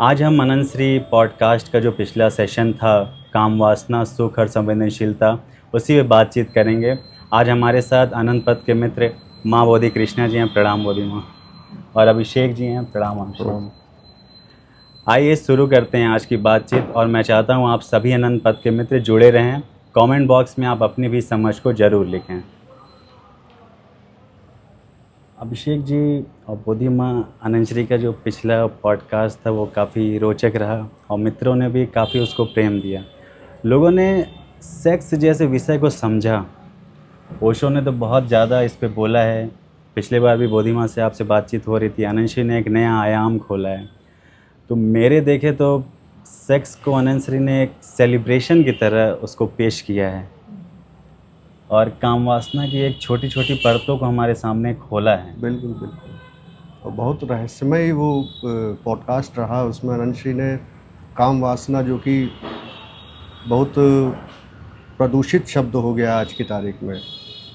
आज हम अनंत श्री पॉडकास्ट का जो पिछला सेशन था, काम वासना सुख और संवेदनशीलता, उसी पे बातचीत करेंगे। आज हमारे साथ अनंत पद के मित्र माँ बोधि कृष्णा जी हैं, प्रणाम बोधि माँ, और अभिषेक जी हैं, प्रणाम अभिषेक। आइए शुरू करते हैं आज की बातचीत। और मैं चाहता हूँ आप सभी अनंत पद के मित्र जुड़े रहें। कमेंट बॉक्स में आप अपनी भी समझ को ज़रूर लिखें। अभिषेक जी और बोधि माँ, अनंत श्री का जो पिछला पॉडकास्ट था वो काफ़ी रोचक रहा और मित्रों ने भी काफ़ी उसको प्रेम दिया। लोगों ने सेक्स जैसे विषय को समझा। ओशो ने तो बहुत ज़्यादा इस पे बोला है। पिछले बार भी बोधि माँ से आपसे बातचीत हो रही थी, अनंत श्री ने एक नया आयाम खोला है। तो मेरे देखे तो सेक्स को अनंत श्री ने एक सेलिब्रेशन की तरह उसको पेश किया है और काम वासना की एक छोटी छोटी परतों को हमारे सामने खोला है। बिल्कुल बिल्कुल। और बहुत रहस्यमय वो पॉडकास्ट रहा। उसमें अनंत श्री ने काम वासना, जो कि बहुत प्रदूषित शब्द हो गया आज की तारीख में,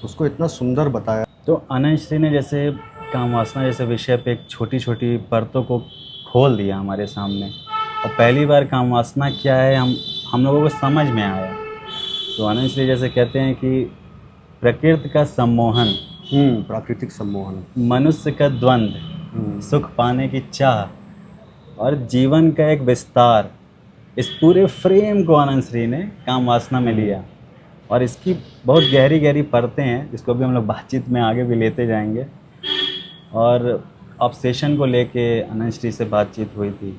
उसको इतना सुंदर बताया। तो अनंत श्री ने जैसे काम वासना जैसे विषय पे एक छोटी छोटी परतों को खोल दिया हमारे सामने, और पहली बार काम वासना क्या है हम लोगों को समझ में आया। तो अनंत श्री जैसे कहते हैं कि प्रकृति का सम्मोहन, प्राकृतिक सम्मोहन, मनुष्य का द्वंद्व, सुख पाने की चाह और जीवन का एक विस्तार, इस पूरे फ्रेम को अनंत श्री ने काम वासना में लिया। और इसकी बहुत गहरी गहरी परतें हैं जिसको भी हम लोग बातचीत में आगे भी लेते जाएंगे। और ऑब्सेशन को लेके अनंत श्री से बातचीत हुई थी।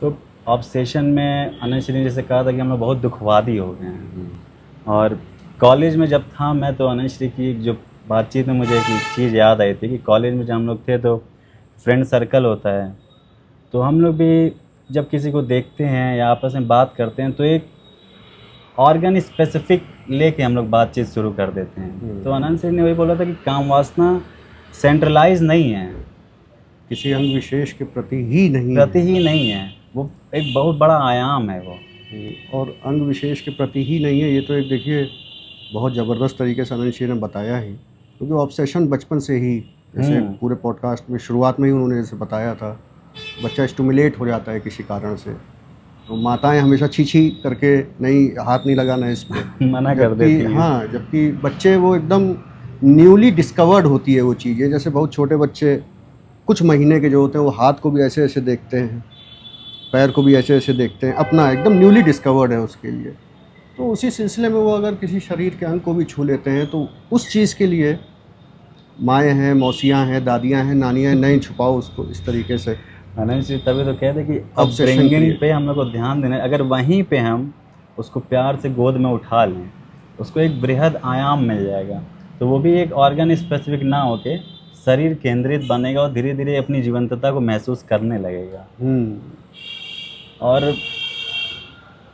तो ऑब्सेशन में अनंत श्री ने जैसे कहा था कि हम लोग बहुत दुखवादी हो गए हैं। और कॉलेज में जब था मैं, तो अनंत श्री की जो बातचीत में मुझे एक चीज़ याद आई थी कि कॉलेज में जब हम लोग थे तो फ्रेंड सर्कल होता है, तो हम लोग भी जब किसी को देखते हैं या आपस में बात करते हैं तो एक ऑर्गन स्पेसिफिक लेके हम लोग बातचीत शुरू कर देते हैं। तो अनंत श्री ने वही बोला था कि काम वासना सेंट्रलाइज नहीं है, किसी अंग विशेष के प्रति ही नहीं है, वो एक बहुत बड़ा आयाम है वो। और अंग विशेष के प्रति ही नहीं है, ये तो एक देखिए बहुत ज़बरदस्त तरीके से अनंत श्री ने बताया ही। क्योंकि ऑब्सेशन बचपन से ही, जैसे पूरे पॉडकास्ट में शुरुआत में ही उन्होंने जैसे बताया था, बच्चा स्टिमुलेट हो जाता है किसी कारण से, तो माताएं हमेशा छी करके नहीं, हाथ नहीं लगाना इस पे मना कर देती हैं। हाँ, जबकि बच्चे वो एकदम न्यूली डिस्कवर्ड होती है वो चीज़ें। जैसे बहुत छोटे बच्चे कुछ महीने के जो होते हैं वो हाथ को भी ऐसे ऐसे देखते हैं, पैर को भी ऐसे ऐसे देखते हैं, अपना एकदम न्यूली डिस्कवर्ड है उसके लिए। तो उसी सिलसिले में वो अगर किसी शरीर के अंग को भी छू लेते हैं तो उस चीज़ के लिए माएँ हैं, मौसियाँ हैं, दादियाँ हैं, नानियाँ हैं, नहीं छुपाओ उसको इस तरीके से। अनंत श्री तभी तो कहते कि अपब्रिंगिंग पे हम लोग को ध्यान देना है। अगर वहीं पे हम उसको प्यार से गोद में उठा लें, उसको एक बृहद आयाम मिल जाएगा। तो वो भी एक ऑर्गन स्पेसिफिक ना होके शरीर केंद्रित बनेगा और धीरे धीरे अपनी जीवंतता को महसूस करने लगेगा। और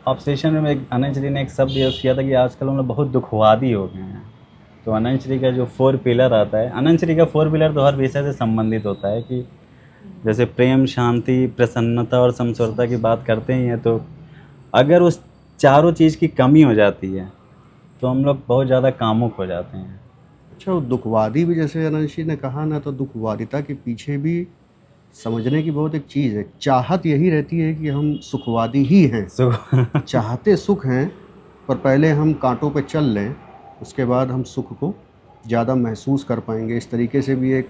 ऑब्सेशन में अनंत श्री ने एक शब्द यूज़ किया था कि आजकल हम लोग बहुत दुखवादी हो गए हैं। तो अनंत श्री का जो 4 पिलर आता है, अनंत श्री का 4 पिलर तो हर विषय से संबंधित होता है कि जैसे प्रेम, शांति, प्रसन्नता और समस्वरता की बात करते ही हैं। तो अगर उस चारों चीज़ की कमी हो जाती है तो हम लोग बहुत ज़्यादा कामुक हो जाते हैं। अच्छा, दुखवादी भी जैसे अनंत श्री ने कहा ना, तो दुखवादिता के पीछे भी समझने की बहुत एक चीज़ है। चाहत यही रहती है कि हम सुखवादी ही हैं, चाहते सुख हैं, पर पहले हम कांटों पे चल लें, उसके बाद हम सुख को ज़्यादा महसूस कर पाएंगे। इस तरीके से भी एक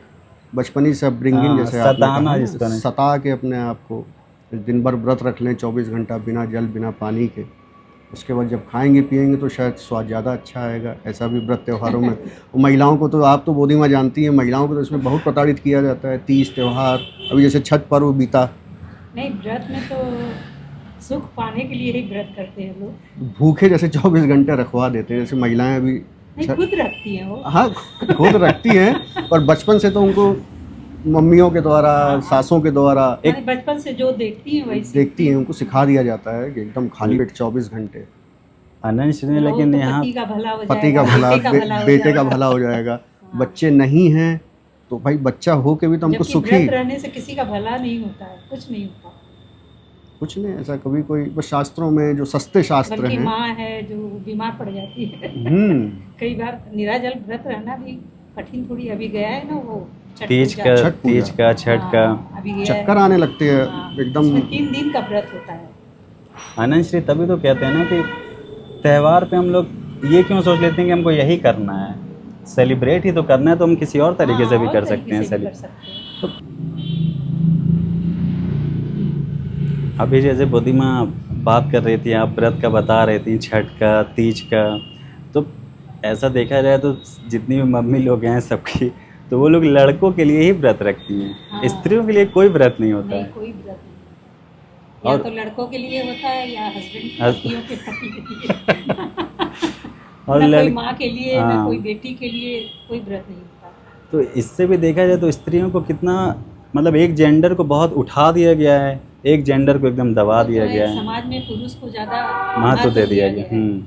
बचपनी से अपब्रिंगिंग, जैसे आपने कहा, सता के अपने आप को दिन भर व्रत रख लें 24 घंटा बिना जल बिना पानी के, उसके बाद जब खाएंगे पिएंगे तो शायद स्वाद ज़्यादा अच्छा आएगा। ऐसा भी व्रत त्योहारों में महिलाओं को तो आप तो बोधि माँ जानती हैं, महिलाओं को तो इसमें बहुत प्रताड़ित किया जाता है। तीज त्यौहार, अभी जैसे छठ पर्व बीता, नहीं व्रत में तो सुख पाने के लिए ही व्रत करते हैं लोग, भूखे जैसे 24 घंटे रखवा देते हैं। जैसे महिलाएं अभी खुद रखती हैं वो, हाँ खुद रखती हैं, पर बचपन से तो उनको मम्मियों के द्वारा, सासों के द्वारा, एक बचपन से जो देखती हैं वही देखती हैं, उनको सिखा दिया जाता है कि एकदम खाली पेट 24 घंटे। अनंत श्री ने लेकिन यहाँ पति का भला हो पति का भला, बेटे का भला हो जाएगा। बच्चे नहीं हैं तो भाई बच्चा हो के भी तो हमको सुखी रहने से किसी का भला नहीं होता है, कुछ नहीं होता, कुछ नहीं ऐसा कभी कोई। बस शास्त्रों में जो सस्ते शास्त्र हैं, माँ है जो बीमार पड़ जाती है कई बार निराजल व्रत रहना भी कठिन थोड़ी। अभी गया है ना वो छठ तीज पूजा। का, छठ पूजा। तीज का, छठ का। हाँ, अभी ये चक्कर आने लगते हैं हाँ, एकदम। उसमें 3 दिन का व्रत होता है। आनंद श्री तभी तो कहते हैं ना कि त्योहार पे हम लोग ये क्यों सोच लेते हैं कि हमको यही करना है, सेलिब्रेट ही तो करना है, तो हम किसी और तरीके से भी और कर तरीके सकते हैं से भी कर सेलिब्रेट। सकते हैं। अभी जैसे बुद्धिमा बात कर रही थी, आप व्रत का बता रही थी, छठ का, तीज का, तो ऐसा देखा जाए तो जितनी भी मम्मी लोग हैं सबकी, तो वो लोग लड़कों के लिए ही व्रत रखती हैं, हाँ। स्त्रियों के लिए कोई व्रत नहीं होता नहीं, है। कोई व्रत नहीं होता। या और- तो लड़कों के लिए होता है या हस्बैंड की हस- पतियों के पति के लिए। और ना कोई लड़- माँ के लिए, ना हाँ। कोई बेटी के लिए कोई व्रत नहीं होता। तो इससे भी देखा जाए तो स्त्रियों को कितना, मतलब एक जेंडर को बहुत उठा दिया गया है, एक जेंडर को एकदम दबा वो तो दिया है, गया है, समाज में पुरुष को ज्यादा महत्व दे दिया गया। है,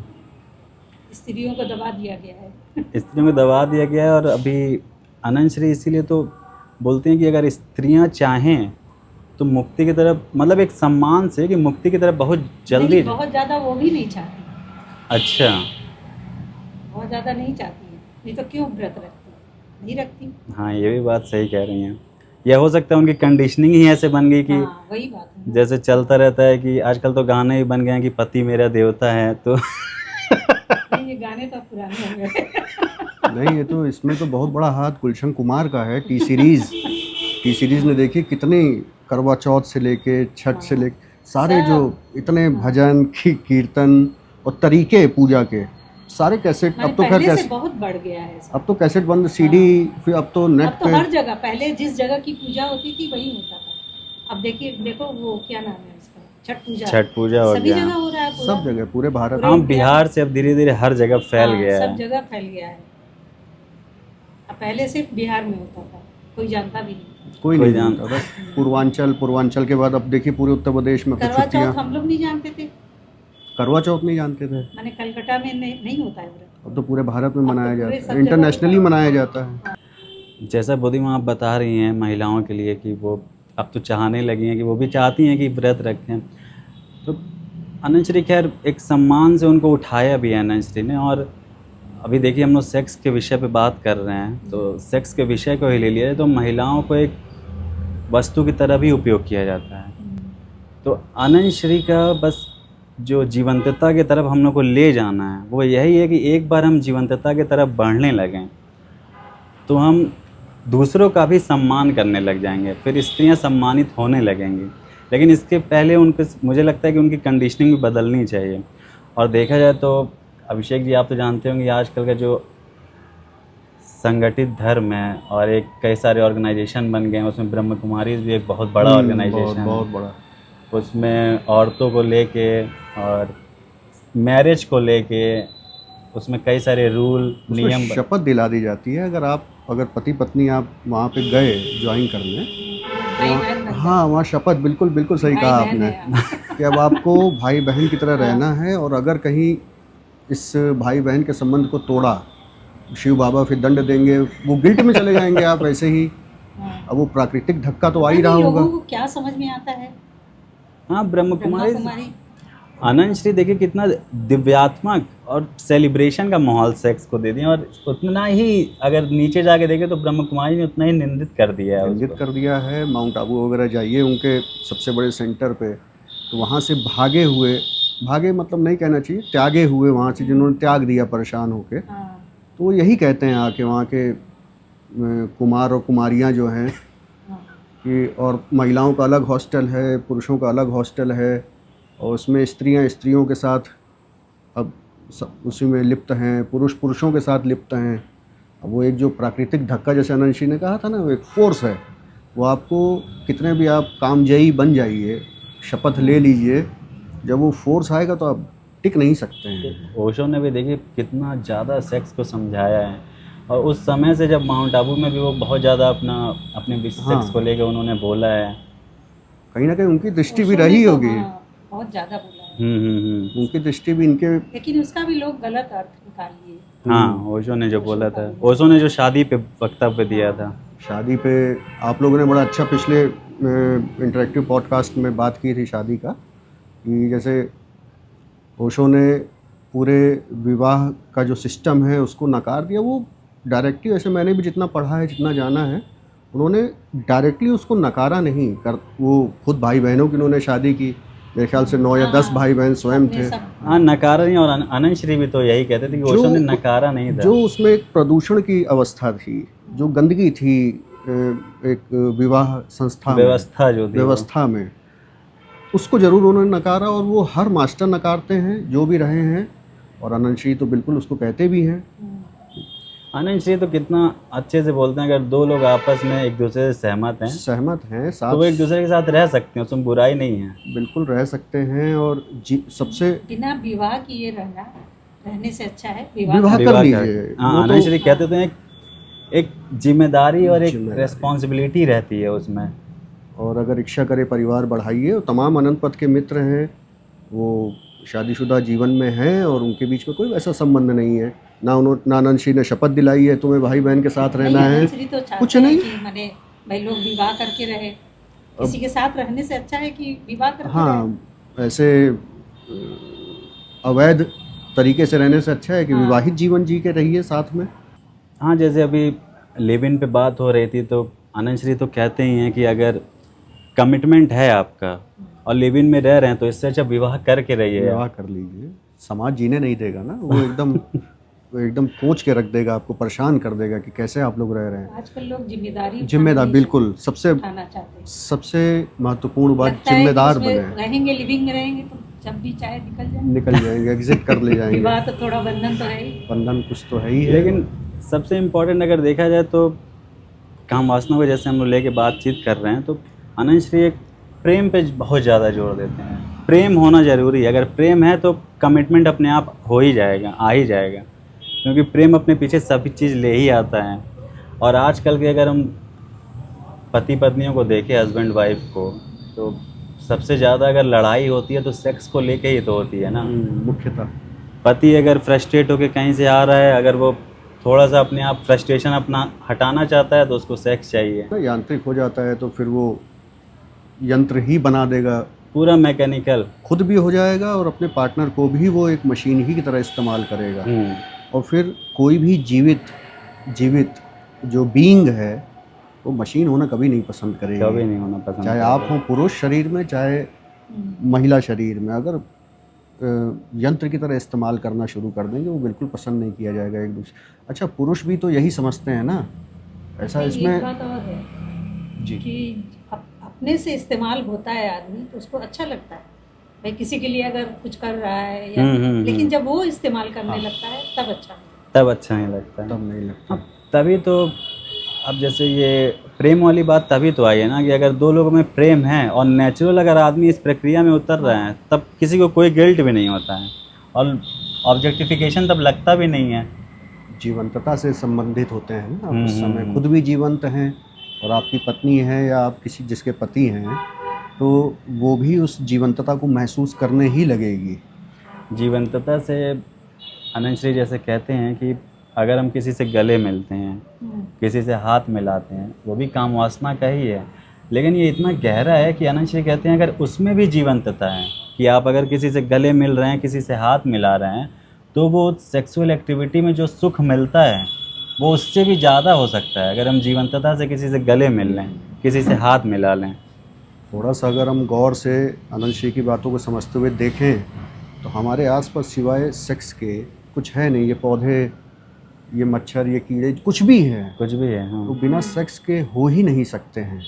स्त्रियों को दबा दिया गया है। स्त्रियों को दबा दिया गया है। और अभी अनंत श्री इसीलिए तो बोलते हैं कि अगर स्त्रियां चाहें तो मुक्ति की तरफ, मतलब एक सम्मान से कि मुक्ति की तरफ बहुत जल्दी। नहीं, बहुत ज्यादा वो भी नहीं चाहती, अच्छा, बहुत ज्यादा नहीं चाहती है। नहीं तो क्यों व्रत रखती, नहीं रखती। हाँ ये भी बात सही कह रही हैं। यह हो सकता है उनकी कंडीशनिंग ही ऐसे बन गई कि हाँ, वही बात है। जैसे चलता रहता है कि आजकल तो गाने ही बन गए हैं कि पति मेरा देवता है, तो नहीं, ये गाने तो पुराने हो गए। नहीं, ये तो इसमें तो बहुत बड़ा हाथ गुलशन कुमार का है। टी सीरीज ने देखी कितनी, करवा चौथ से लेके छठ से लेके सारे जो इतने भजन की कीर्तन और तरीके पूजा के सारे कैसेट, माने अब तो खैर पहले से कैसेट, बहुत बढ़ गया है सब। अब तो कैसेट बंद, सीडी, फिर अब तो नेट अब तो पे। हर जगह, पहले जिस जगह की पूजा होती थी वही होता था। अब देखिए, देखो वो क्या नाम है उसका, छठ पूजा। छठ पूजा हो सभी गया, जगह हो रहा है पूरा। सब जगह पूरे भारत पूरे हाँ इंडिया बिहार से अब धीरे धीरे हर जगह फैल हाँ, गया सब है। जगह फैल गया है। अब पहले सिर्फ बिहार में होता था, कोई जानता भी नहीं था। कोई कोई नहीं जान- जानता था। पूर्वांचल के बाद अब देखिए पूरे उत्तर प्रदेश में कुछ करवा छुट्टियाँ। चौथ हम लोग नहीं जानते थे, करवा चौथ नहीं जानते थे, माने कलकत्ता में नहीं होता है व्रत। अब तो पूरे भारत में अब तो मनाया पूरे जाता सब है, जगह इंटरनेशनली होता है। मनाया जाता है। जैसा बुद्धिमा आप बता रही हैं महिलाओं के लिए कि वो अब तो चाहने लगी हैं कि वो भी चाहती हैं कि व्रत रखें, तो अनंत श्री खैर एक सम्मान से उनको उठाया भी है अनंत श्री ने। और अभी देखिए हम लोग सेक्स के विषय पे बात कर रहे हैं, तो सेक्स के विषय को ही ले लिया तो महिलाओं को एक वस्तु की तरह भी उपयोग किया जाता है। तो अनंत श्री का बस जो जीवंतता की तरफ हम लोग को ले जाना है वो यही है कि एक बार हम जीवंतता की तरफ बढ़ने लगें तो हम दूसरों का भी सम्मान करने लग जाएंगे, फिर स्त्रियां सम्मानित होने लगेंगी। लेकिन इसके पहले उनके, मुझे लगता है कि उनकी कंडीशनिंग भी बदलनी चाहिए। और देखा जाए तो अभिषेक जी आप तो जानते होंगे आजकल का जो संगठित धर्म है और एक कई सारे ऑर्गेनाइजेशन बन गए हैं, उसमें ब्रह्म कुमारीज भी एक बहुत बड़ा ऑर्गेनाइजेशन है। बहुत बड़ा। उसमें औरतों को लेके और मैरिज को लेके उसमें कई सारे रूल उसमें नियम शपथ दिला दी जाती है, अगर पति पत्नी आप वहाँ पे गए ज्वाइन करने, भाई बहन बन हाँ वहाँ शपथ, बिल्कुल बिल्कुल सही भाई कहा बहन आपने है। कि अब आपको भाई बहन की तरह रहना है, और अगर कहीं इस भाई बहन के संबंध को तोड़ा, शिव बाबा फिर दंड देंगे, वो गिल्ट में चले जाएंगे आप ऐसे ही। हाँ। अब वो प्राकृतिक धक्का तो आ ही पता रहा नहीं होगा। लोगों को क्या समझ में आता है। हाँ ब्रह्म ब्रह्मा कुमारी कुमारी अनंत श्री देखिए कितना दिव्यात्मक और सेलिब्रेशन का माहौल सेक्स को दे दिया, और उतना ही अगर नीचे जाके देखें तो ब्रह्म कुमारी ने उतना ही निंदित कर दिया है इंगित उसको। कर दिया है। माउंट आबू वगैरह जाइए उनके सबसे बड़े सेंटर पे, तो वहाँ से भागे मतलब नहीं कहना चाहिए, त्यागे हुए वहाँ से, जिन्होंने त्याग दिया परेशान होके, हाँ, तो वो यही कहते हैं आके वहाँ के कुमार और कुमारियाँ जो हैं हाँ। कि, और महिलाओं का अलग हॉस्टल है, पुरुषों का अलग हॉस्टल है, और उसमें स्त्रियों के साथ अब उसी में लिप्त हैं, पुरुषों के साथ लिप्त हैं। अब वो एक जो प्राकृतिक धक्का, जैसे अनंत श्री ने कहा था ना, वो एक फोर्स है, वो आपको कितने भी आप कामजयी बन जाइए, शपथ ले लीजिए, जब वो फोर्स आएगा तो आप टिक नहीं सकते हैं। ओशो ने भी देखिए कितना ज़्यादा सेक्स को समझाया है, और उस समय से जब माउंट आबू में भी वो बहुत ज़्यादा अपने सेक्स को लेकर उन्होंने बोला है। कहीं ना कहीं उनकी दृष्टि भी ओशो ने रही तो, होगी। हाँ, बहुत ज्यादा बोला है। उनकी दृष्टि भी इनके, लेकिन उसका भी लोग गलत अर्थ निकाल लिए। हाँ ओशो ने जो बोला था, ओशो ने जो शादी पे वक्तव्य दिया था। शादी पे आप लोगों ने बड़ा अच्छा पिछले इंटरेक्टिव पॉडकास्ट में बात की थी शादी का, कि जैसे ओशो ने पूरे विवाह का जो सिस्टम है उसको नकार दिया। वो डायरेक्टिव, ऐसे मैंने भी जितना पढ़ा है, जितना जाना है, उन्होंने डायरेक्टली उसको नकारा नहीं कर, वो खुद भाई बहनों की उन्होंने शादी की, मेरे ख्याल से 9 या 10 भाई बहन स्वयं थे। हाँ, नकारा नहीं। और आनंद श्री भी तो यही कहते थे कि ओशो ने नकारा नहीं था। जो उसमें एक प्रदूषण की अवस्था थी, जो गंदगी थी एक विवाह संस्था व्यवस्था जो थी व्यवस्था में, उसको जरूर उन्होंने नकारा, और वो हर मास्टर नकारते हैं जो भी रहे हैं, और आनंद श्री तो बिल्कुल उसको कहते भी हैं। आनंद श्री तो कितना अच्छे से बोलते हैं, अगर दो लोग आपस में एक दूसरे से सहमत हैं साथ तो वो एक दूसरे के साथ रह सकते हैं, उसमें बुराई नहीं है। बिल्कुल रह सकते हैं। और सबसे बिना विवाह किए रहने से अच्छा है विवाह कर लीजिए। हाँ, आनंद श्री कहते थे एक जिम्मेदारी और एक रेस्पॉन्सिबिलिटी रहती है उसमें। और अगर इच्छा करे परिवार बढ़ाइए। और तमाम अनंत पथ के मित्र हैं, वो शादीशुदा जीवन में हैं और उनके बीच में कोई वैसा संबंध नहीं है। ना आनंद श्री ने शपथ दिलाई है तुम्हें भाई बहन के साथ रहना है, तो कुछ नहीं। माने भाई लोग विवाह करके रहे, किसी के साथ रहने से अच्छा है कि विवाह करके हाँ, ऐसे अवैध तरीके से रहने से अच्छा है कि विवाहित जीवन जी के रहिए साथ में। हाँ, जैसे अभी लिव इन पे बात हो रही थी तो आनंद श्री तो कहते ही हैं कि अगर कमिटमेंट है आपका और लिव इन में रह रहे हैं तो इससे अच्छा विवाह करके रहिए। विवाह कर लीजिए, समाज जीने नहीं देगा ना, वो एकदम कोच के रख देगा, आपको परेशान कर देगा कि कैसे आप लोग रह रहे हैं। आजकल लोग जिम्मेदारी बिल्कुल सबसे महत्वपूर्ण बात, जिम्मेदार बने। रहेंगे, लिविंग में रहेंगे तो जब भी चाहे निकल जाएंगे, एग्जिट कर ले जाएंगे। विवाह तो थोड़ा बंधन तो है ही, बंधन कुछ तो है ही है। लेकिन सबसे इम्पोर्टेंट अगर देखा जाए तो काम वासना को जैसे हम लोग लेके बातचीत कर रहे हैं तो आनंद श्री एक प्रेम पे बहुत ज़्यादा जोर देते हैं। प्रेम होना ज़रूरी है, अगर प्रेम है तो कमिटमेंट अपने आप हो ही जाएगा, आ ही जाएगा, क्योंकि प्रेम अपने पीछे सभी चीज़ ले ही आता है। और आजकल के अगर हम पति पत्नियों को देखें, हस्बैंड वाइफ को, तो सबसे ज़्यादा अगर लड़ाई होती है तो सेक्स को लेके ही तो होती है ना। मुख्यतः पति अगर फ्रस्ट्रेट होकर कहीं से आ रहा है, अगर वो थोड़ा सा अपने आप फ्रस्ट्रेशन अपना हटाना चाहता है तो उसको सेक्स चाहिए। यांत्रिक हो जाता है तो फिर वो यंत्र ही बना देगा, पूरा मैकेनिकल, खुद भी हो जाएगा और अपने पार्टनर को भी वो एक मशीन ही की तरह इस्तेमाल करेगा। और फिर कोई भी जीवित जो बीइंग है वो मशीन होना कभी नहीं पसंद करेगा, कभी नहीं होना पसंद, चाहे आप हो पुरुष शरीर में चाहे महिला शरीर में। अगर यंत्र की तरह इस्तेमाल करना शुरू कर देंगे वो बिल्कुल पसंद नहीं किया जाएगा एक दूसरे। अच्छा, पुरुष भी तो यही समझते हैं ना, ऐसा इसमें एक बात और है जी कि अपने से इस्तेमाल होता है आदमी तो उसको अच्छा लगता है, भाई किसी के लिए अगर कुछ कर रहा है या लेकिन जब वो इस्तेमाल करने लगता है तब अच्छा नहीं लगता, तब नहीं लगता। तभी तो अब जैसे ये प्रेम वाली बात तभी तो आई है ना कि अगर दो लोगों में प्रेम है और नेचुरल अगर आदमी इस प्रक्रिया में उतर रहे हैं तब किसी को कोई गिल्ट भी नहीं होता है और ऑब्जेक्टिफिकेशन तब लगता भी नहीं है। जीवंतता से संबंधित होते हैं ना आप, उस समय खुद भी जीवंत हैं और आपकी पत्नी है या आप किसी जिसके पति हैं तो वो भी उस जीवंतता को महसूस करने ही लगेगी। जीवंतता से आनंद श्री जैसे कहते हैं कि अगर हम किसी से गले मिलते हैं, किसी से हाथ मिलाते हैं, वो भी काम वासना का ही है। लेकिन ये इतना गहरा है कि आनंद श्री कहते हैं अगर उसमें भी जीवंतता है कि आप अगर किसी से गले मिल रहे हैं, किसी से हाथ मिला रहे हैं, तो वो सेक्सुअल एक्टिविटी में जो सुख मिलता है वो उससे भी ज़्यादा हो सकता है अगर हम जीवंतता से किसी से गले मिल लें, किसी से हाथ मिला लें। थोड़ा सा अगर हम गौर से आनंद श्री की बातों को समझते हुए देखें तो हमारे आसपास सिवाय सेक्स के कुछ है नहीं। ये पौधे, ये मच्छर, ये कीड़े, कुछ भी है हाँ। तो बिना सेक्स के हो ही नहीं सकते हैं।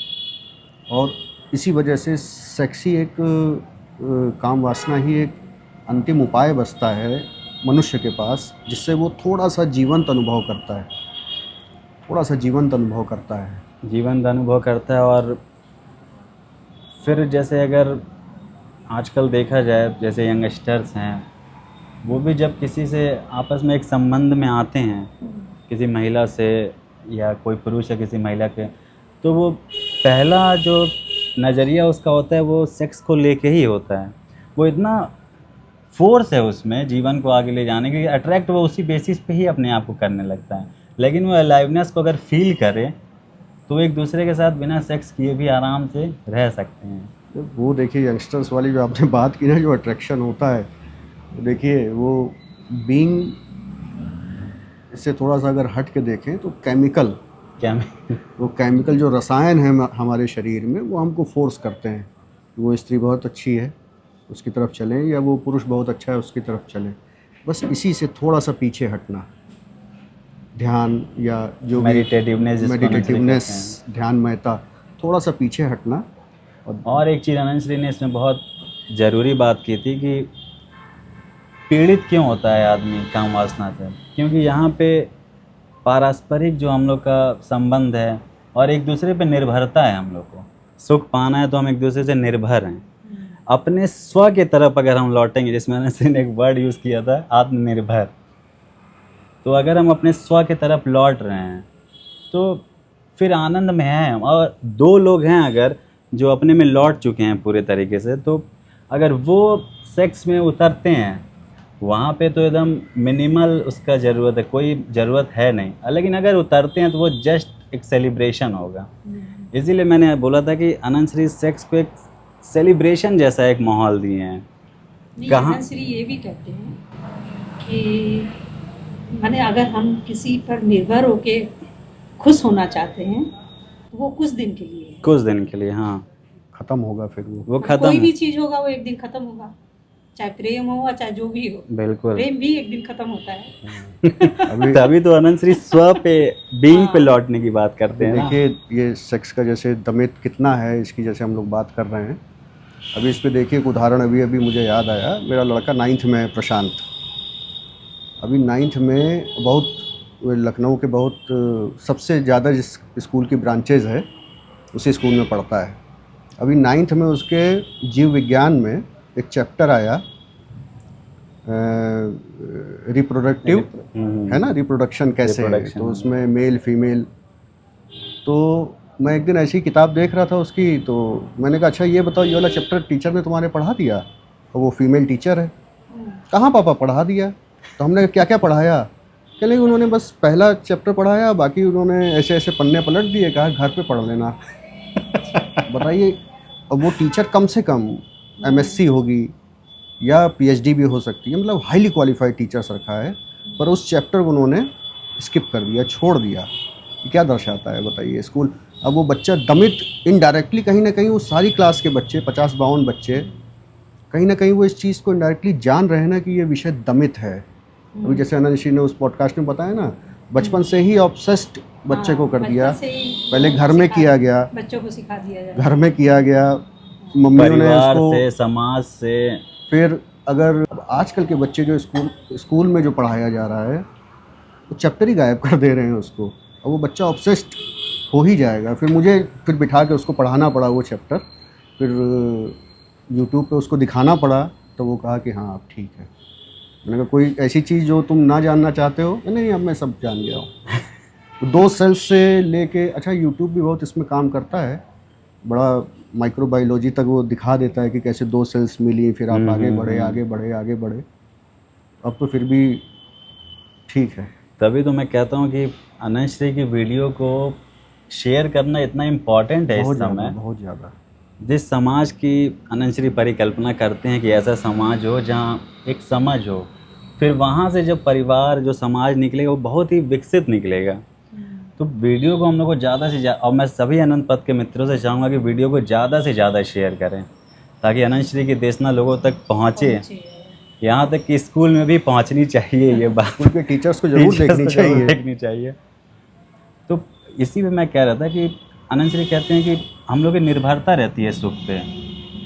और इसी वजह से सेक्स ही एक काम वासना ही एक अंतिम उपाय बचता है मनुष्य के पास, जिससे वो थोड़ा सा जीवंत अनुभव करता है। और फिर जैसे अगर आजकल देखा जाए, जैसे यंगस्टर्स हैं, वो भी जब किसी से आपस में एक संबंध में आते हैं, किसी महिला से या कोई पुरुष या किसी महिला के, तो वो पहला जो नज़रिया उसका होता है वो सेक्स को लेके ही होता है। वो इतना फोर्स है उसमें जीवन को आगे ले जाने के, अट्रैक्ट वो उसी बेसिस पे ही अपने आप को करने लगता है। लेकिन वो अलाइवनेस को अगर फील करे तो एक दूसरे के साथ बिना सेक्स किए भी आराम से रह सकते हैं। वो देखिए यंगस्टर्स वाली जो आपने बात की ना, जो अट्रैक्शन होता है, देखिए वो बीइंग से थोड़ा सा अगर हट के देखें तो केमिकल वो केमिकल जो रसायन है हमारे शरीर में, वो हमको फोर्स करते हैं वो स्त्री बहुत अच्छी है उसकी तरफ चलें, या वो पुरुष बहुत अच्छा है उसकी तरफ चलें। बस इसी से थोड़ा सा पीछे हटना, ध्यान या जो मेडिटेटिवनेस, ध्यानमयता, थोड़ा सा पीछे हटना। और एक चीज़ अनंत श्री ने इसमें बहुत ज़रूरी बात की थी कि पीड़ित क्यों होता है आदमी काम वासना से, क्योंकि यहाँ पे पारस्परिक जो हम लोग का संबंध है और एक दूसरे पे निर्भरता है। हम लोग को सुख पाना है तो हम एक दूसरे से निर्भर हैं। अपने स्व के तरफ अगर हम लौटेंगे, जिसमें अनंत श्री ने एक वर्ड यूज़ किया था आत्मनिर्भर, तो अगर हम अपने स्व के तरफ लौट रहे हैं तो फिर आनंद में हैं हम। और दो लोग हैं अगर जो अपने में लौट चुके हैं पूरे तरीके से, तो अगर वो सेक्स में उतरते हैं वहाँ पे तो एकदम मिनिमल उसका ज़रूरत है, कोई ज़रूरत है नहीं। लेकिन अगर उतरते हैं तो वो जस्ट एक सेलिब्रेशन होगा। इसीलिए मैंने बोला था कि अनंत श्री सेक्स को एक सेलिब्रेशन जैसा एक माहौल दिए हैं। कहाँ अनंत श्री ये भी कहते हैं कि माने अगर हम किसी पर निर्भर होके खुश होना चाहते हैं तो वो कुछ दिन के लिए, हाँ, खत्म होगा। फिर वो खत्म, कोई भी चीज़ होगा वो एक दिन खत्म होगा, चाहे प्रेम हो चाहे जो भी हो। बिल्कुल, प्रेम भी एक दिन खत्म होता है। तभी तो अनंत श्री स्व पे, बीइंग पे लौटने की बात करते हैं। देखिए ये सेक्स का जैसे दमित कितना है इसकी, जैसे हम लोग बात कर रहे हैं अभी इस पे देखिए एक उदाहरण अभी मुझे याद आया। मेरा लड़का 9th में है, प्रशांत, अभी 9th में बहुत लखनऊ के बहुत सबसे ज़्यादा जिस स्कूल की ब्रांचेज है उसी स्कूल में पढ़ता है। अभी 9th में उसके जीव विज्ञान में एक चैप्टर आया रिप्रोडक्टिव, है ना, रिप्रोडक्शन कैसे है, तो उसमें मेल फीमेल। तो मैं एक दिन ऐसी किताब देख रहा था उसकी, तो मैंने कहा अच्छा ये बताओ ये वाला चैप्टर टीचर ने तुम्हारे पढ़ा दिया? और वो फीमेल टीचर है। कहाँ पापा पढ़ा दिया? तो हमने क्या क्या पढ़ाया? क्या नहीं, उन्होंने बस पहला चैप्टर पढ़ाया, बाकी उन्होंने ऐसे ऐसे पन्ने पलट दिए, कहा घर पे पढ़ लेना। बताइए, अब वो टीचर कम से कम MSc होगी या PhD भी हो सकती है, मतलब हाईली क्वालिफाइड टीचर्स रखा है, पर उस चैप्टर को उन्होंने स्किप कर दिया, छोड़ दिया। ये क्या दर्शाता है बताइए? स्कूल, अब वो बच्चा दमित इनडायरेक्टली कहीं ना कहीं, वो सारी क्लास के बच्चे 50-52 बच्चे कहीं ना कहीं वो इस चीज़ को इनडायरेक्टली जान रहे हैं ना कि ये विषय दमित है। अभी जैसे अनंत श्री ने उस पॉडकास्ट में बताया ना, बचपन से ही ऑब्सेस्ड बच्चे को कर दिया। पहले घर में किया गया, बच्चों को सिखा दिया जाए, घर में किया गया, मम्मियों ने उसको, से, समाज से। फिर अगर आजकल के बच्चे जो स्कूल में जो पढ़ाया जा रहा है वो चैप्टर ही गायब कर दे रहे हैं उसको, और वो बच्चा ऑब्सेस्ड हो ही जाएगा। फिर मुझे बिठा के उसको पढ़ाना पड़ा वो चैप्टर, फिर यूट्यूब पे उसको दिखाना पड़ा, तो वो कहा कि हाँ अब ठीक है। मैंने कहा कोई ऐसी चीज़ जो तुम ना जानना चाहते हो? नहीं, अब मैं सब जान गया हूँ। 2 सेल्स से लेके, अच्छा यूट्यूब भी बहुत इसमें काम करता है, बड़ा माइक्रोबायोलॉजी तक वो दिखा देता है कि कैसे 2 सेल्स मिली, फिर आप आगे बढ़े आगे बढ़े आगे बढ़े। अब तो फिर भी ठीक है। तभी तो मैं कहता हूँ कि अनंत श्री की वीडियो को शेयर करना इतना इम्पॉर्टेंट है इस समय, बहुत ज़्यादा। जिस समाज की अनंत श्री परिकल्पना करते हैं कि ऐसा समाज हो जहाँ एक समझ हो, फिर वहाँ से जो परिवार, जो समाज निकलेगा वो बहुत ही विकसित निकलेगा। तो वीडियो को हम लोग को ज़्यादा से ज़्यादा, और मैं सभी अनंत पथ के मित्रों से चाहूँगा कि वीडियो को ज़्यादा से ज़्यादा शेयर करें, ताकि अनंत श्री की देशना लोगों तक पहुँचे। यहाँ तक कि स्कूल में भी पहुँचनी चाहिए ये बात, उनके टीचर्स को जरूर देखनी चाहिए। तो इसी पे मैं कह रहा था कि अनंत श्री कहते हैं कि हम लोग की निर्भरता रहती है सुख पे,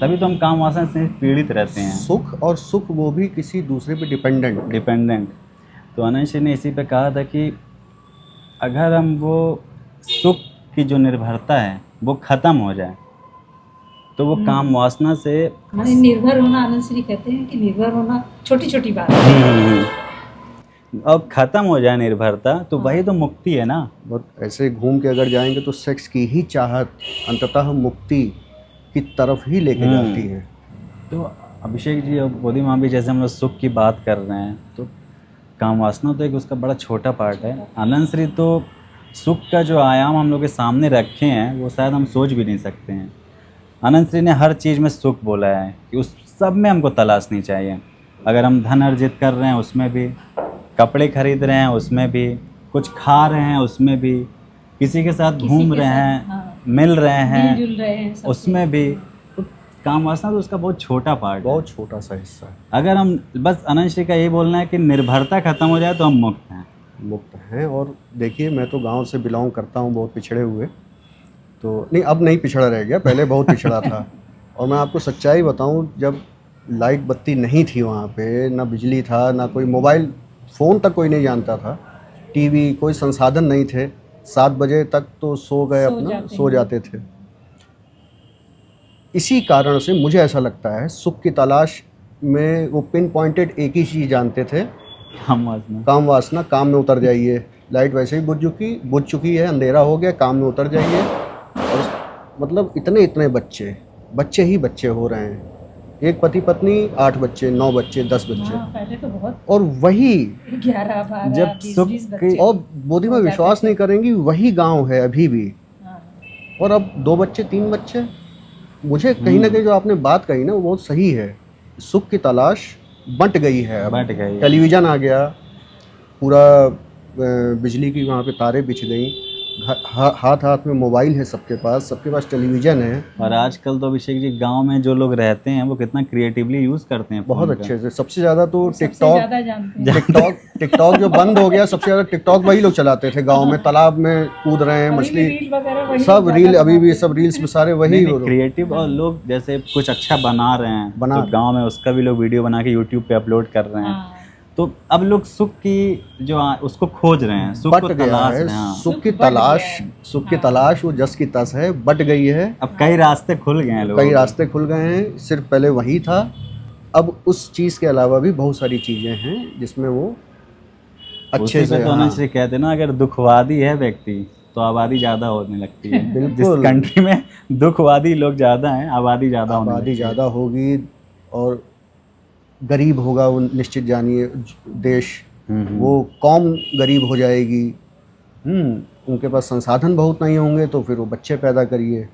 तभी तो हम काम वासना से पीड़ित रहते हैं। सुख और सुख वो भी किसी दूसरे पे डिपेंडेंट। तो अनंत श्री ने इसी पे कहा था कि अगर हम वो सुख की जो निर्भरता है वो ख़त्म हो जाए तो वो काम वासना से, माने निर्भर होना, अनंत श्री कहते हैं कि निर्भर होना छोटी छोटी बात है, अब ख़त्म हो जाए निर्भरता, तो वही तो मुक्ति है ना। बहुत ऐसे घूम के अगर जाएंगे तो सेक्स की ही चाहत अंततः मुक्ति की तरफ ही लेके जाती है। तो अभिषेक जी और बोधी माँ भी, जैसे हम लोग सुख की बात कर रहे हैं, तो काम वासना तो एक उसका बड़ा छोटा पार्ट है। अनंत श्री तो सुख का जो आयाम हम लोग के सामने रखे हैं वो शायद हम सोच भी नहीं सकते हैं। अनंत श्री ने हर चीज़ में सुख बोला है कि उस सब में हमको तलाशनी चाहिए। अगर हम धन अर्जित कर रहे हैं उसमें भी, कपड़े खरीद रहे हैं उसमें भी, कुछ खा रहे हैं उसमें भी, किसी के साथ किसी घूम के रहे साथ, हैं, हाँ, मिल रहे हैं, मिलजुल रहे हैं सब उसमें भी तो काम वासना तो उसका बहुत छोटा पार्ट है। बहुत छोटा सा हिस्सा है। अगर हम बस अनंत श्री का यही बोलना है कि निर्भरता खत्म हो जाए तो हम मुक्त हैं। मुक्त हैं। और देखिए, मैं तो गांव से बिलोंग करता हूं, बहुत पिछड़े हुए, तो नहीं, अब नहीं पिछड़ा रह गया, पहले बहुत पिछड़ा था। और मैं आपको सच्चाई बताऊं, जब लाइट बत्ती नहीं थी वहाँ पे, ना बिजली था, ना कोई मोबाइल फ़ोन तक कोई नहीं जानता था, टीवी, कोई संसाधन नहीं थे, 7 बजे तक तो सो गए, अपना सो जाते थे। इसी कारण से मुझे ऐसा लगता है, सुख की तलाश में वो पिन पॉइंटेड एक ही चीज़ जानते थे, हम वासना काम वासना, काम में उतर जाइए। लाइट वैसे ही बुझ चुकी है, अंधेरा हो गया, काम में उतर जाइए। और मतलब इतने बच्चे ही बच्चे हो रहे हैं। एक पति पत्नी, 8 बच्चे, 9 बच्चे, 10 बच्चे। हाँ, पहले तो बहुत और वही 11 12 जब 20 सुख 20 की- बच्चे और मोदी में हो विश्वास जाते नहीं करेंगी, वही गांव है अभी भी। हाँ, और अब 2 बच्चे, 3 बच्चे। मुझे कहीं ना कहीं जो आपने बात कही ना, वो बहुत सही है। सुख की तलाश बंट गई है। अब बट गई। टेलीविज़न आ गया, पूरा बिजली की वहाँ पे तारें बिछ गई, हाथ हाथ में मोबाइल है सबके पास टेलीविज़न है। और आजकल तो अभिषेक जी गांव में जो लोग रहते हैं वो कितना क्रिएटिवली यूज करते हैं बहुत फोन का। अच्छे से। सबसे ज़्यादा तो सबसे टिकटॉक ज्यादा जानते हैं। टिकटॉक जो बंद हो गया, सबसे ज़्यादा टिकटॉक वही लोग चलाते थे गांव में, तालाब में कूद रहे हैं, अभी भी मछली, रील वगैरह वही सब लोग रील, ज्यादा अभी भी बनाते सब हैं। रील्स में सारे वही क्रिएटिव और लोग जैसे कुछ अच्छा बना रहे हैं बना तो गांव में उसका भी लोग वीडियो बना के यूट्यूब पे अपलोड कर रहे हैं। हाँ, तो अब लोग सुख की जो उसको खोज रहे हैं, सुख को बट गया तलाश है। रहे हैं। हाँ। सुख की सुख बट तलाश, गया है। सुख की तलाश वो जस की तस है, बट गई है। अब कई रास्ते खुल गए हैं लोगों कई के। रास्ते खुल गए हैं। सिर्फ पहले वही था, अब उस चीज़ के अलावा भी बहुत सारी चीज़ें हैं जिसमें वो अच्छे उसी से, पे तो हाँ, अनंत श्री कहते हैं ना, अगर दुखवादी है व्यक्ति तो आबादी ज़्यादा होने लगती है। बिल्कुल। जिस कंट्री में दुखवादी लोग ज़्यादा हैं, आबादी ज़्यादा होने आबादी लगती है। ज़्यादा होगी और गरीब होगा वो, निश्चित जानिए देश, वो कौम गरीब हो जाएगी। उनके पास संसाधन बहुत नहीं होंगे तो फिर वो बच्चे पैदा करिए।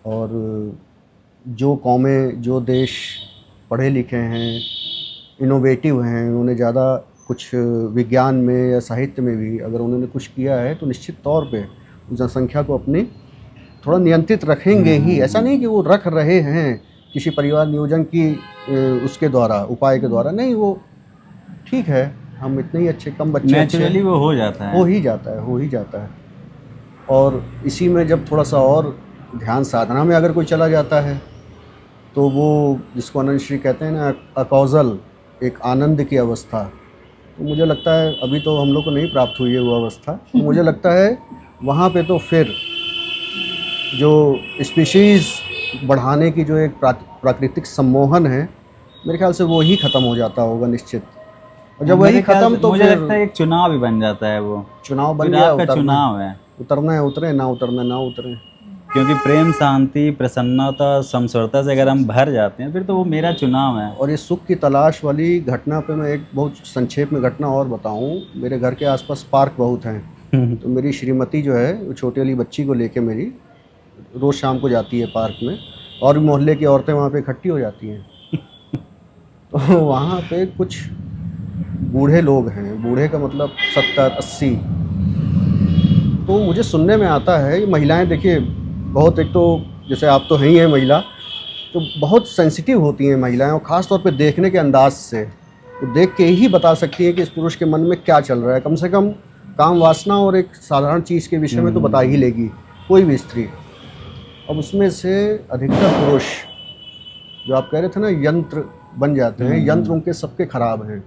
और जो कौमें, जो देश पढ़े लिखे हैं, इनोवेटिव हैं, उन्होंने ज़्यादा कुछ विज्ञान में या साहित्य में भी अगर उन्होंने कुछ किया है, तो निश्चित तौर पे जनसंख्या को अपनी थोड़ा नियंत्रित रखेंगे ही। ऐसा नहीं कि वो रख रहे हैं किसी परिवार नियोजन की उसके द्वारा, उपाय के द्वारा, नहीं, वो ठीक है, हम इतने ही अच्छे, कम बच्चे नेचुरली वो हो जाता है। हो ही जाता है। और इसी में जब थोड़ा सा और ध्यान साधना में अगर कोई चला जाता है, तो वो जिसको अनंत श्री कहते हैं ना, अकौजल, एक आनंद की अवस्था, तो मुझे लगता है अभी तो हम लोग को नहीं प्राप्त हुई है वो अवस्था। तो मुझे लगता है वहाँ पे तो फिर जो स्पीशीज़ बढ़ाने की जो एक प्राकृतिक सम्मोहन है, मेरे ख्याल से वो ही ख़त्म हो जाता होगा निश्चित। और जब वही ख़त्म, तो मुझे फिर लगता है एक चुनाव भी बन जाता है वो। चुनाव बन फिर गया, आपका चुनाव है, उतरना है उतरे, ना उतरना ना उतरे। क्योंकि प्रेम, शांति, प्रसन्नता, समसुरता से अगर हम भर जाते हैं फिर तो वो मेरा चुनाव है। और ये सुख की तलाश वाली घटना पे मैं एक बहुत संक्षेप में घटना और बताऊं। मेरे घर के आसपास पार्क बहुत हैं, तो मेरी श्रीमती जो है, वो छोटी वाली बच्ची को लेके मेरी रोज़ शाम को जाती है पार्क में, और भी मोहल्ले की औरतें वहाँ पे इकट्ठी हो जाती हैं। तो वहाँ पे कुछ बूढ़े लोग हैं, बूढ़े का मतलब 70-80। तो मुझे सुनने में आता है, ये महिलाएं देखिए बहुत, एक तो जैसे आप तो हैं ही हैं महिला, तो बहुत सेंसिटिव होती हैं महिलाएं, और ख़ास तौर पे देखने के अंदाज से, तो देख के ही बता सकती हैं कि इस पुरुष के मन में क्या चल रहा है। कम से कम काम वासना और एक साधारण चीज़ के विषय में तो बता ही लेगी कोई भी स्त्री। अब उसमें से अधिकतर पुरुष, जो आप कह रहे थे ना, यंत्र बन जाते हैं, यंत्र उनके सबके खराब हैं,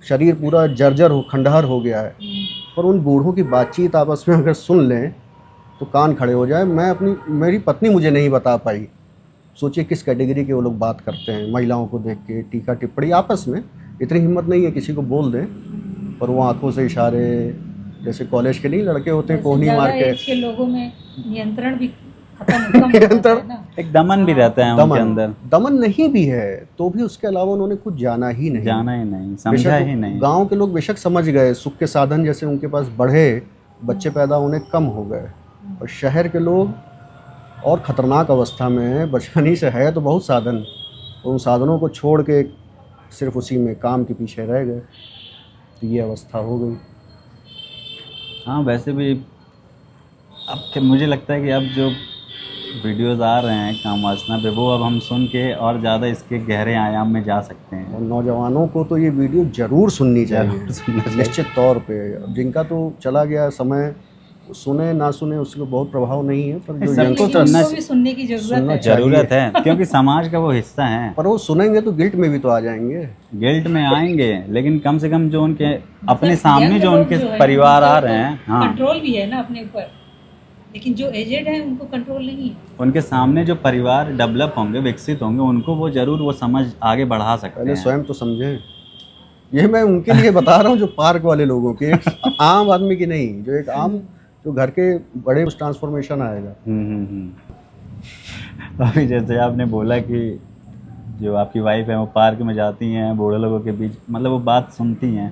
शरीर पूरा जर्जर हो, खंडहर हो गया है। पर उन बूढ़ों की बातचीत आपस में अगर सुन लें तो कान खड़े हो जाए। मेरी पत्नी मुझे नहीं बता पाई, सोचिए किस कैटेगरी के वो लोग बात करते हैं। महिलाओं को देख के टीका टिप्पणी आपस में, इतनी हिम्मत नहीं है किसी को बोल दें, पर वो आंखों से इशारे, जैसे कॉलेज के नहीं लड़के होते हैं कोहनी मार के, के लोगों में नियंत्रण भी खत्म हो जाता है ना। एक दमन भी रहता है उनके अंदर। दमन नहीं भी है तो भी उसके अलावा उन्होंने कुछ जाना ही नहीं, समझा ही नहीं। गांव के लोग बेशक समझ गए, सुख के साधन जैसे उनके पास बढ़े, बच्चे पैदा होने कम हो गए, और शहर के लोग और ख़तरनाक अवस्था में है। बचपन ही से है तो बहुत साधन, उन साधनों को छोड़ के सिर्फ उसी में काम के पीछे रह गए, तो ये अवस्था हो गई। हाँ, वैसे भी कि मुझे लगता है कि अब जो वीडियोस आ रहे हैं काम वासना पे, वो अब हम सुन के और ज़्यादा इसके गहरे आयाम में जा सकते हैं। और नौजवानों को तो ये वीडियो जरूर सुननी चाहिए, निश्चित तौर पे। जिनका तो चला गया समय, सुने ना सुने उसको बहुत प्रभाव नहीं है, पर जो सबको लेकिन सुनना उनको भी सुनने की ज़रूरत है क्योंकि समाज का वो हिस्सा है। पर वो सुनेंगे तो गिल्ट में भी तो आ जाएंगे। गिल्ट में आएंगे, लेकिन कम से कम जो उनके अपने सामने जो उनके परिवार आ रहे हैं, हाँ, कंट्रोल भी है ना अपने ऊपर, लेकिन जो एजेड है उनको कंट्रोल नहीं है। उनके सामने जो परिवार डेवलप होंगे, विकसित होंगे, उनको वो जरूर वो समझ आगे बढ़ा सकते पहले हैं। स्वयं तो समझें। ये मैं उनके लिए बता रहा हूँ जो पार्क वाले लोगों के, एक आम आदमी की नहीं, जो एक आम जो घर के बड़े उस ट्रांसफॉर्मेशन आएगा। अभी जैसे आपने बोला कि जो आपकी वाइफ है वो पार्क में जाती हैं बूढ़े लोगों के बीच, मतलब वो बात सुनती हैं,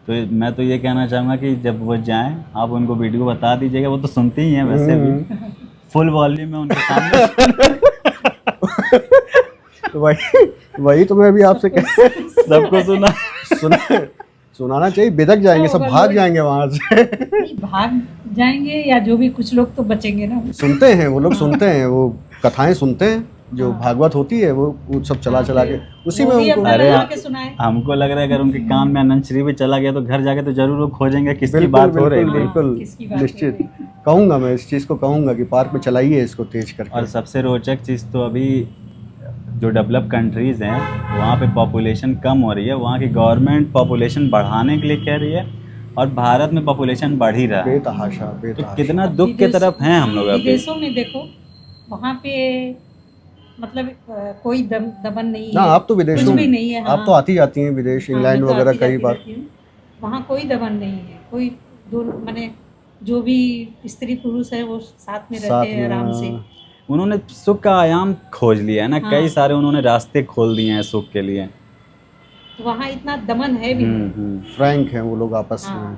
तो मैं तो ये कहना चाहूँगा कि जब वो जाएं आप उनको वीडियो बता दीजिएगा, वो तो सुनती ही हैं वैसे भी, फुल वॉल्यूम में उनके सामने। तो वही तो मैं भी आपसे सबको सुनाना चाहिए। बिदक जाएंगे सब, भाग जाएंगे वहाँ से। भाग जाएंगे या जो भी, कुछ लोग तो बचेंगे ना। सुनते हैं वो लोग, सुनते हैं वो कथाएं सुनते हैं, जो भागवत होती है वो सब चला के उसी में उनको। अरे हमको लग रहा है अगर उनके कान में अनंत श्री भी चला गया तो घर जाके तो जरूर वो खोजेंगे किसकी बात हो रही है। बिल्कुल निश्चित कहूँगा, मैं इस चीज़ को कहूँगा कि पार्क में चलाइए इसको तेज करके। और सबसे रोचक चीज़ तो अभी जो डेवलप कंट्रीज़ हैं वहाँ पे पॉपुलेशन कम हो रही है, वहाँ की गवर्नमेंट पॉपुलेशन बढ़ाने के लिए कह रही है, और भारत में पॉपुलेशन बढ़ ही रहा है। बेतहाशा तो कितना दुख की तरफ हैं हम लोग अभी। विदेशों में देखो, वहाँ पे मतलब कोई दमन नहीं ना, है, आप तो विदेशों कुछ भी नहीं है। आप तो आती जाती हैं विदेश, इंग्लैंड वगैरह कई बार। वहाँ कोई दमन नहीं है, कोई माने जो भी स्त्री पुरुष है वो साथ में रहते हैं आराम से। उन्होंने सुख का आयाम खोज लिया है ना, कई सारे उन्होंने रास्ते खोल दिए हैं सुख के लिए। तो वहाँ इतना दमन है भी नहीं, फ्रैंक हैं वो लोग आपस में।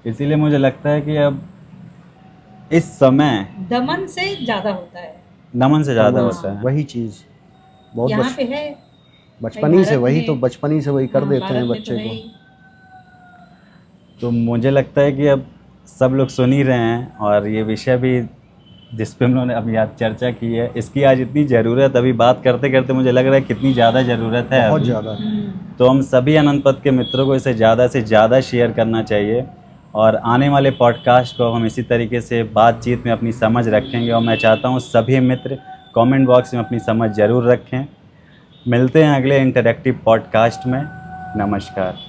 इसीलिए मुझे लगता है कि अब इस समय दमन से ज्यादा होता है, दमन से ज्यादा होता है। वही चीज बहुत यहाँ पे है बचपनी से, वही तो बचपनी से वही कर देते हैं बच्चे को। तो मुझे लगता है कि अब सब लोग सुन ही रहे हैं, और ये विषय भी जिस पे हम लोगों ने अभी आज चर्चा की है, इसकी आज इतनी ज़रूरत, अभी बात करते करते मुझे लग रहा है कितनी ज़्यादा ज़रूरत है, बहुत ज़्यादा। तो हम सभी अनंत पथ के मित्रों को इसे ज़्यादा से ज़्यादा शेयर करना चाहिए, और आने वाले पॉडकास्ट को हम इसी तरीके से बातचीत में अपनी समझ रखेंगे। और मैं चाहता हूँ सभी मित्र कमेंट बॉक्स में अपनी समझ ज़रूर रखें। मिलते हैं अगले इंटरैक्टिव पॉडकास्ट में। नमस्कार।